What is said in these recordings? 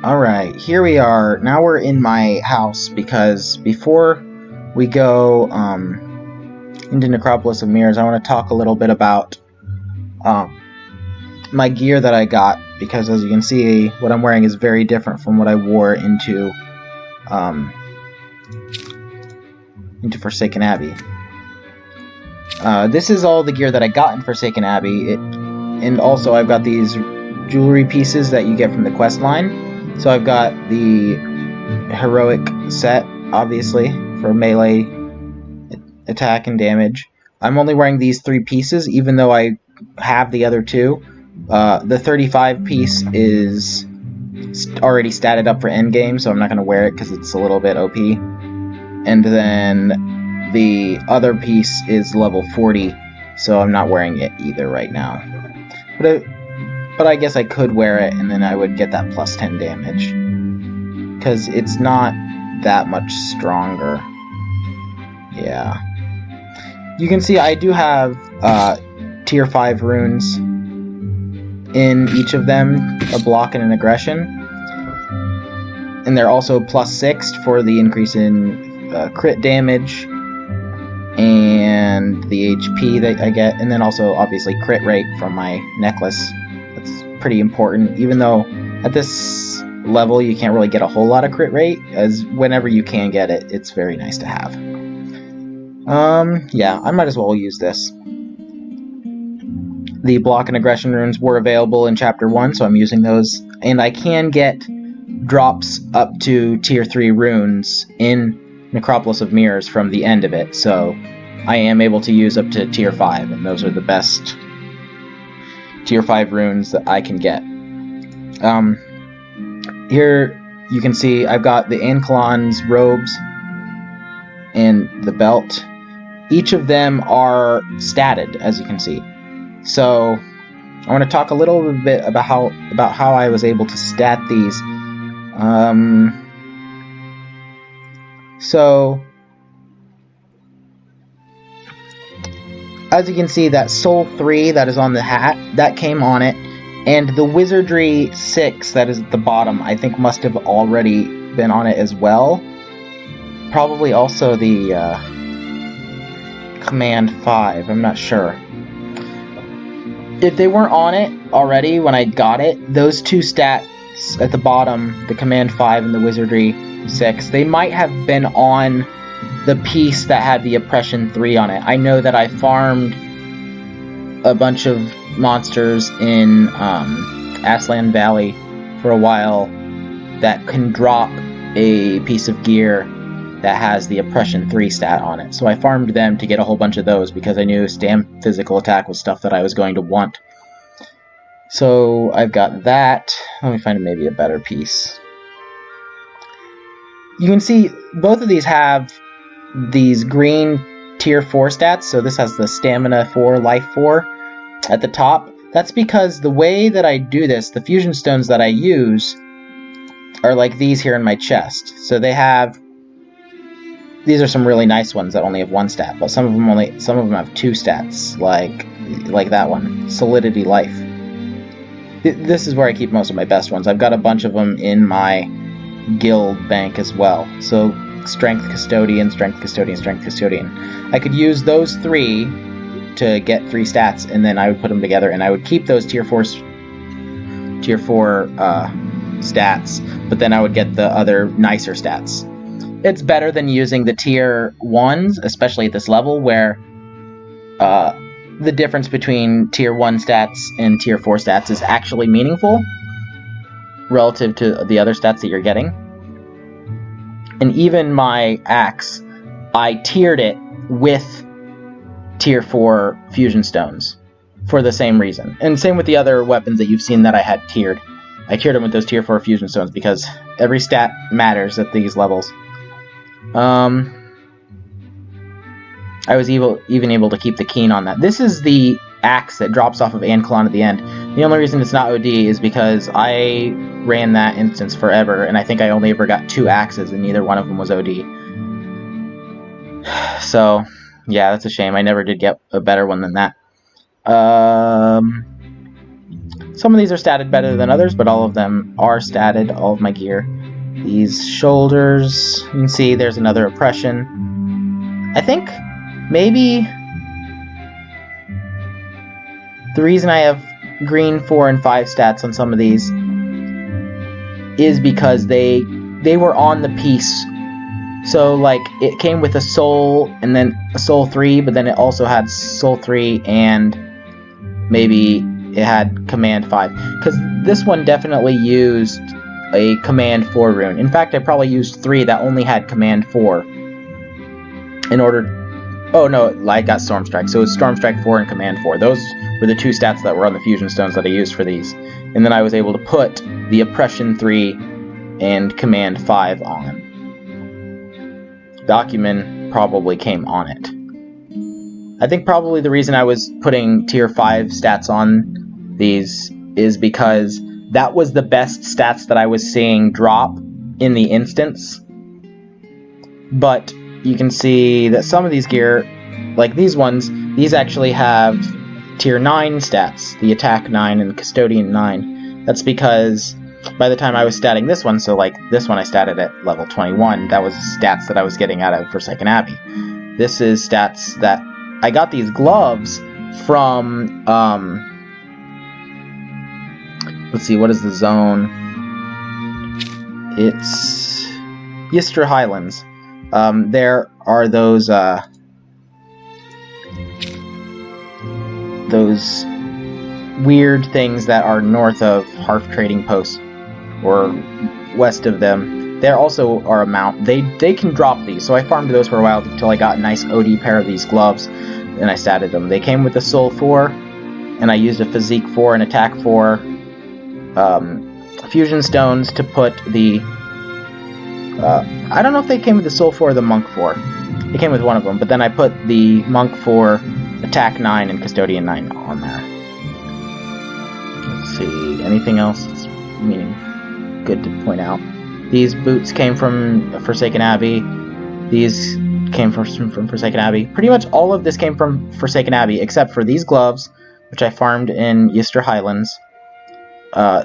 Alright, here we are. Now we're in my house because before we go into Necropolis of Mirrors, I want to talk a little bit about my gear that I got, because as you can see, what I'm wearing is very different from what I wore into Forsaken Abbey. This is all the gear that I got in Forsaken Abbey, and also I've got these jewelry pieces that you get from the quest line. So I've got the heroic set, obviously, for melee attack and damage. I'm only wearing these 3 pieces, even though I have the other 2. The 35 piece is already statted up for endgame, so I'm not going to wear it because it's a little bit OP. And then the other piece is level 40, so I'm not wearing it either right now. But I guess I could wear it, and then I would get that plus 10 damage. Because it's not that much stronger. Yeah. You can see I do have tier 5 runes in each of them, a block and an aggression. And they're also plus 6 for the increase in crit damage and the HP that I get. And then also, obviously, crit rate from my necklace. That's pretty important, even though at this level you can't really get a whole lot of crit rate, as whenever you can get it, it's very nice to have. Yeah, I might as well use this. The block and aggression runes were available in chapter 1, so I'm using those, and I can get drops up to tier 3 runes in Necropolis of Mirrors from the end of it, so I am able to use up to tier 5, and those are the best tier 5 runes that I can get. Here you can see I've got the Ankalon's robes and the belt. Each of them are statted, as you can see. So I want to talk a little bit about how I was able to stat these. So as you can see, that Soul 3 that is on the hat, that came on it. And the Wizardry 6 that is at the bottom, I think must have already been on it as well. Probably also the Command 5, I'm not sure. If they weren't on it already when I got it, those 2 stats at the bottom, the Command 5 and the Wizardry 6, they might have been on the piece that had the Oppression 3 on it. I know that I farmed a bunch of monsters in Aslan Valley for a while that can drop a piece of gear that has the Oppression 3 stat on it. So I farmed them to get a whole bunch of those because I knew Stam physical attack was stuff that I was going to want. So I've got that. Let me find maybe a better piece. You can see both of these have these green tier 4 stats. So this has the Stamina 4, Life 4 at the top. That's because the way that I do this, the fusion stones that I use are like these here in my chest. So they have, these are some really nice ones that only have 1 stat, but some of them have 2 stats, like that one, Solidity Life. This is where I keep most of my best ones. I've got a bunch of them in my guild bank as well. So Strength Custodian, Strength Custodian, Strength Custodian. I could use those 3 to get 3 stats, and then I would put them together, and I would keep those tier 4 stats, but then I would get the other nicer stats. It's better than using the tier 1s, especially at this level, where the difference between tier 1 stats and tier 4 stats is actually meaningful relative to the other stats that you're getting. And even my axe, I tiered it with tier 4 fusion stones for the same reason. And same with the other weapons that you've seen that I had tiered. I tiered them with those tier 4 fusion stones because every stat matters at these levels. I was even able to keep the keen on that. This is the axe that drops off of Ankalon at the end. The only reason it's not OD is because I ran that instance forever, and I think I only ever got 2 axes, and neither one of them was OD. So, yeah, that's a shame. I never did get a better one than that. Some of these are statted better than others, but all of them are statted, all of my gear. These shoulders, you can see there's another oppression. I think maybe the reason I have green 4 and 5 stats on some of these is because they were on the piece. So like it came with a soul and then a soul 3, but then it also had soul 3 and maybe it had command 5. Because this one definitely used a command 4 rune. In fact, I probably used 3 that only had command 4 in order. Oh no, I got Storm Strike. So it was Storm Strike 4 and command 4. Those were the 2 stats that were on the fusion stones that I used for these. And then I was able to put the oppression 3 and command 5 on. Document probably came on it. I think probably the reason I was putting tier 5 stats on these is because that was the best stats that I was seeing drop in the instance. But you can see that some of these gear, like these ones, these actually have tier 9 stats, the attack 9 and custodian 9. That's because by the time I was statting this one, so like this one I statted at level 21, that was stats that I was getting out of Forsaken Abbey. This is stats that I got these gloves from, let's see, what is the zone? It's Ystra Highlands. There are those weird things that are north of Harf Trading Post, or west of them. There also are a mount. They can drop these, so I farmed those for a while until I got a nice OD pair of these gloves, and I statted them. They came with a Soul 4, and I used a Physique 4 and Attack 4 Fusion Stones to put the... I don't know if they came with the Soul 4 or the Monk 4. They came with one of them, but then I put the Monk 4, Attack 9, and Custodian 9 on there. Let's see, anything else that's good to point out? These boots came from Forsaken Abbey. These came from Forsaken Abbey. Pretty much all of this came from Forsaken Abbey, except for these gloves, which I farmed in Ystra Highlands.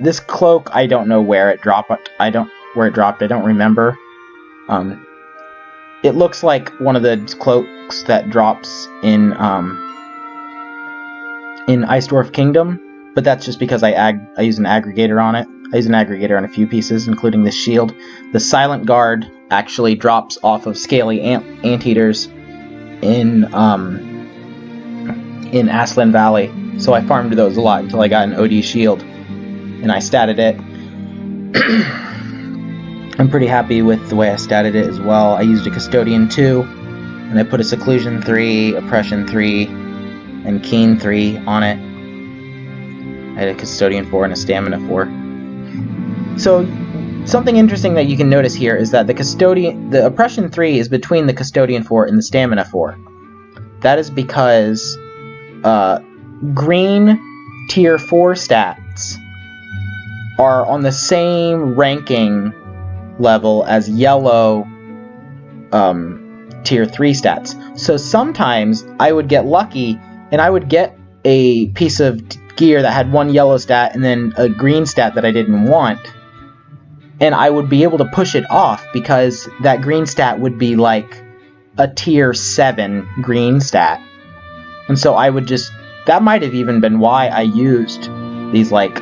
This cloak, I don't know where it dropped. I don't remember. It looks like one of the cloaks that drops in Icedwarf Kingdom, but that's just because I use an aggregator on it. I use an aggregator on a few pieces, including this shield. The Silent Guard actually drops off of Scaly Anteaters in Aslan Valley, so I farmed those a lot until I got an OD shield, and I statted it. I'm pretty happy with the way I statted it as well. I used a Custodian 2, and I put a Seclusion 3, Oppression 3, and Keen 3 on it. I had a Custodian 4 and a Stamina 4. So, something interesting that you can notice here is that the Oppression 3 is between the Custodian 4 and the Stamina 4. That is because green tier 4 stats are on the same ranking level as yellow tier 3 stats. So sometimes I would get lucky and I would get a piece of gear that had one yellow stat and then a green stat that I didn't want, and I would be able to push it off because that green stat would be like a tier 7 green stat. And so I would just, that might have even been why I used these like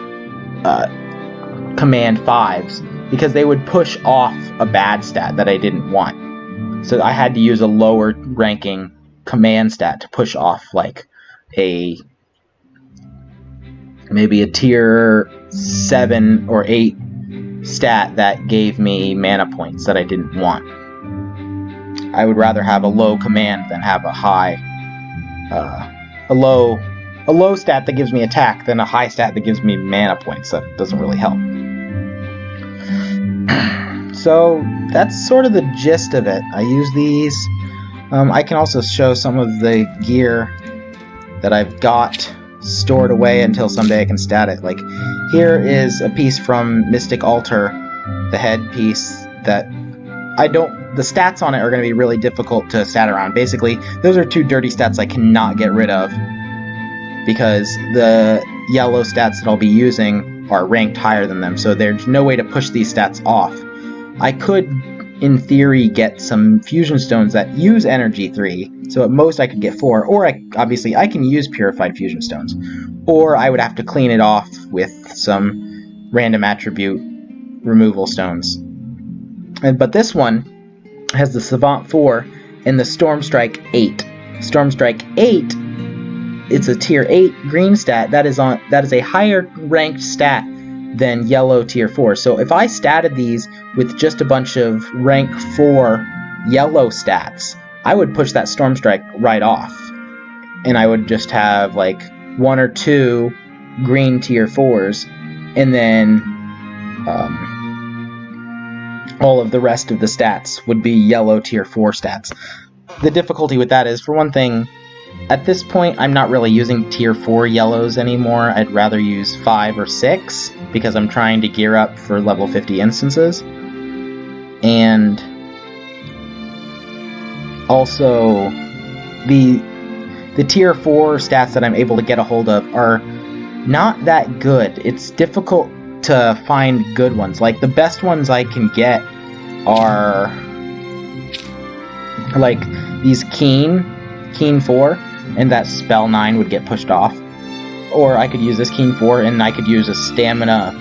command 5s, because they would push off a bad stat that I didn't want. So I had to use a lower ranking command stat to push off like maybe a tier 7 or 8 stat that gave me mana points that I didn't want. I would rather have a low command than have a high, a low stat that gives me attack than a high stat that gives me mana points. That doesn't really help. So that's sort of the gist of it. I use these. I can also show some of the gear that I've got stored away until someday I can stat it. Like, here is a piece from Mystic Altar, the head piece that the stats on it are going to be really difficult to stat around. Basically, those are 2 dirty stats I cannot get rid of, because the yellow stats that I'll be using are ranked higher than them, so there's no way to push these stats off. I could, in theory, get some fusion stones that use energy 3, so at most I could get 4, or obviously I can use purified fusion stones, or I would have to clean it off with some random attribute removal stones. But this one has the Savant 4 and the Stormstrike 8. Stormstrike 8, it's a tier 8 green stat that is a higher ranked stat than yellow tier 4. So if I statted these with just a bunch of rank 4 yellow stats, I would push that Stormstrike right off. And I would just have like 1 or 2 green tier 4s, and then all of the rest of the stats would be yellow tier 4 stats. The difficulty with that is, for one thing, at this point I'm not really using tier 4 yellows anymore. I'd rather use 5 or 6 because I'm trying to gear up for level 50 instances. And also the tier 4 stats that I'm able to get a hold of are not that good. It's difficult to find good ones. Like, the best ones I can get are like these Keen 4, and that Spell 9 would get pushed off. Or I could use this Keen 4 and I could use a Stamina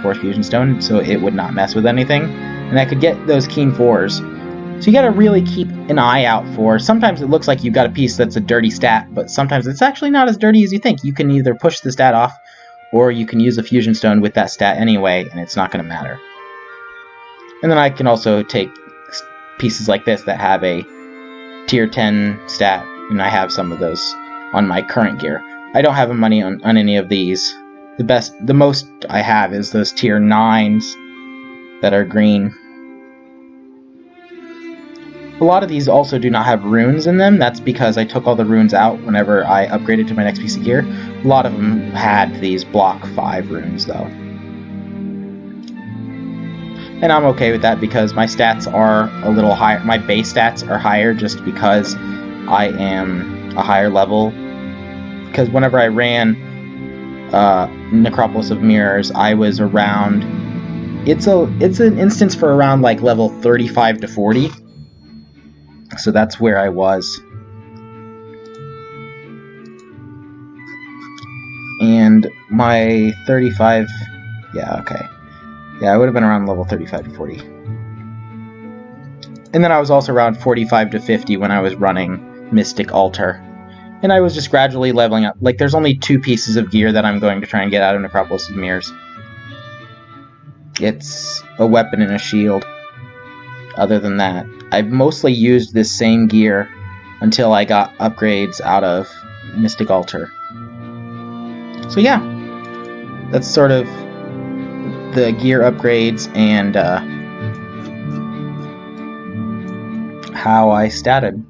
Force Fusion Stone, so it would not mess with anything. And I could get those Keen 4s. So you gotta really keep an eye out for. Sometimes it looks like you've got a piece that's a dirty stat, but sometimes it's actually not as dirty as you think. You can either push the stat off, or you can use a Fusion Stone with that stat anyway, and it's not gonna matter. And then I can also take pieces like this that have a tier 10 stat, and I have some of those on my current gear. I don't have money on any of these. The most I have is those tier 9s that are green. A lot of these also do not have runes in them. That's because I took all the runes out whenever I upgraded to my next piece of gear. A lot of them had these block 5 runes though. And I'm okay with that because my stats are a little higher. My base stats are higher just because I am a higher level. Because whenever I ran Necropolis of Mirrors, I was around... It's an instance for around like level 35 to 40. So that's where I was. And my 35... Yeah, okay. Yeah, I would have been around level 35 to 40. And then I was also around 45 to 50 when I was running Mystic Altar. And I was just gradually leveling up. Like, there's only 2 pieces of gear that I'm going to try and get out of Necropolis of Mirrors. It's a weapon and a shield. Other than that, I've mostly used this same gear until I got upgrades out of Mystic Altar. So yeah, that's sort of the gear upgrades and how I statted.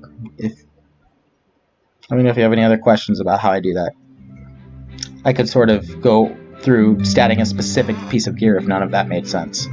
Let me know if you have any other questions about how I do that. I could sort of go through statting a specific piece of gear if none of that made sense.